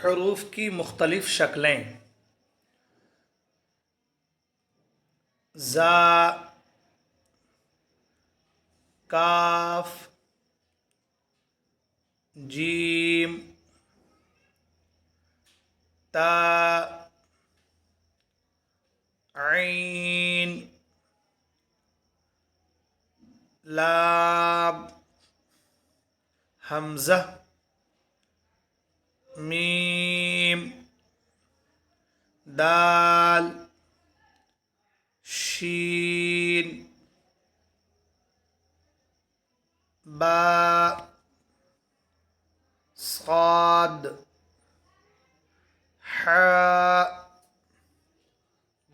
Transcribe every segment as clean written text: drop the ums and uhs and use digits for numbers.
हरूफ की मुख्तलिफ शक्लें। ज़ा, काफ, जीम, ता, ऐन, लाम, हमज़ा, मीम, दाल, शीन, बा, साद, हा,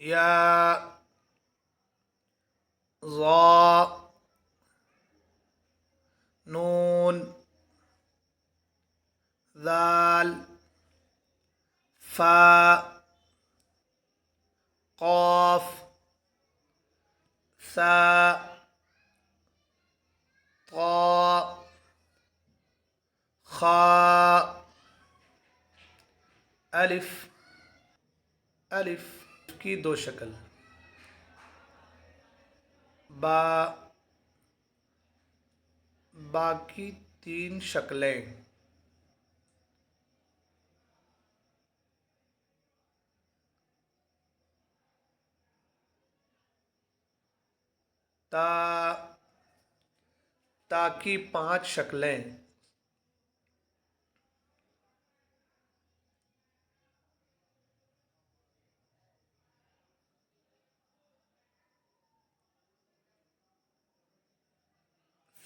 या, ज़ा, नून, दाल, फा, क़ाफ, सा, ता, खा, अलिफ। अलिफ की दो शक्ल, बा, बा की तीन शक्लें, ता, ता की पांच शक्लें,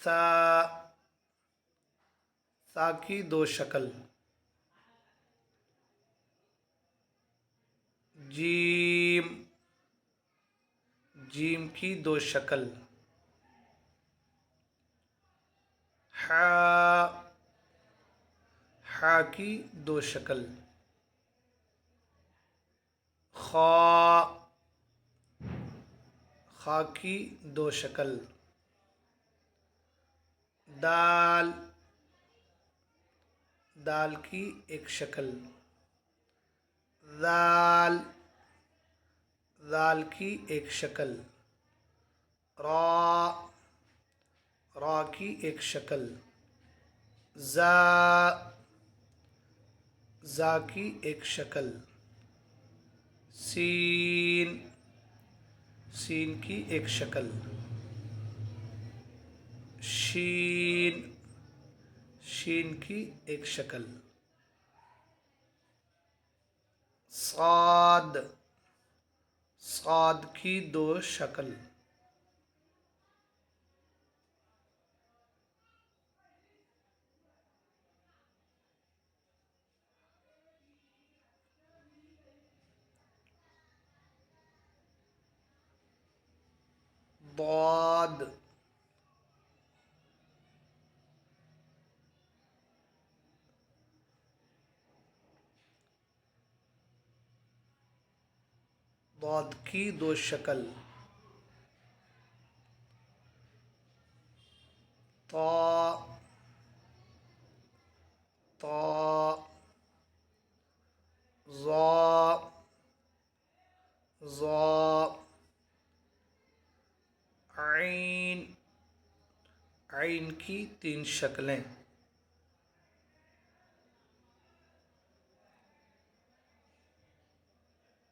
सा, सा की दो शक्ल, जीम, जीम की दो शक्ल, हा, हा की दो शक्ल, खा, खा की दो शक्ल, दाल, दाल की एक शक्ल, दाल, दाल की एक शक्ल, रा, रा की एक शक्ल, ज़ा, ज़ा की एक शक्ल, सीन, सीन की एक शक्ल, शीन, शीन की एक शक्ल, साद, साद की दो शक्ल, दाद, दाद की दो शक्ल, ता, ता, ज़ा, ज़ा, ऐन, ऐन की तीन शक्लें,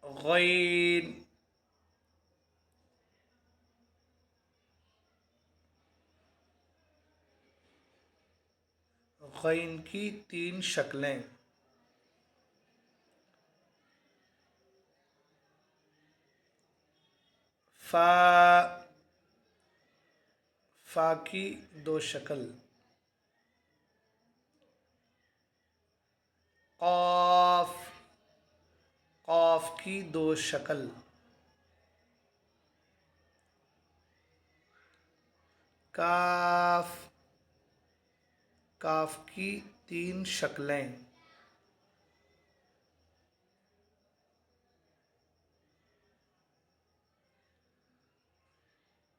गैन, गैन की तीन शक्लें, फा, फा की दो शक्ल, क़ाफ, क़ाफ की दो शक्ल, काफ, काफ की तीन शक्लें,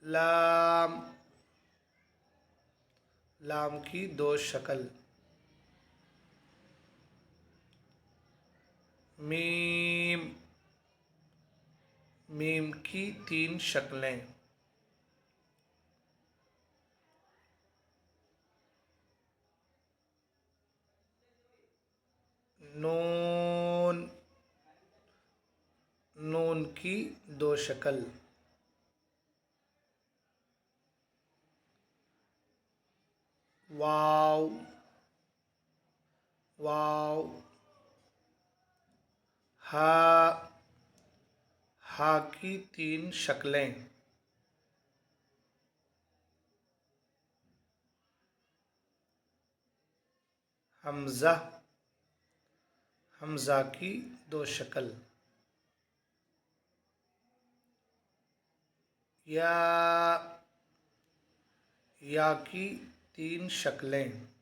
लाम, लाम की दो शक्ल, मीम, मीम की तीन शक्लें। नून, नून की दो शक्ल। वाव, वाव। हा, हा की तीन शक्लें। हमजा, हमजा की दो शक्ल। या, या की तीन शक्लें।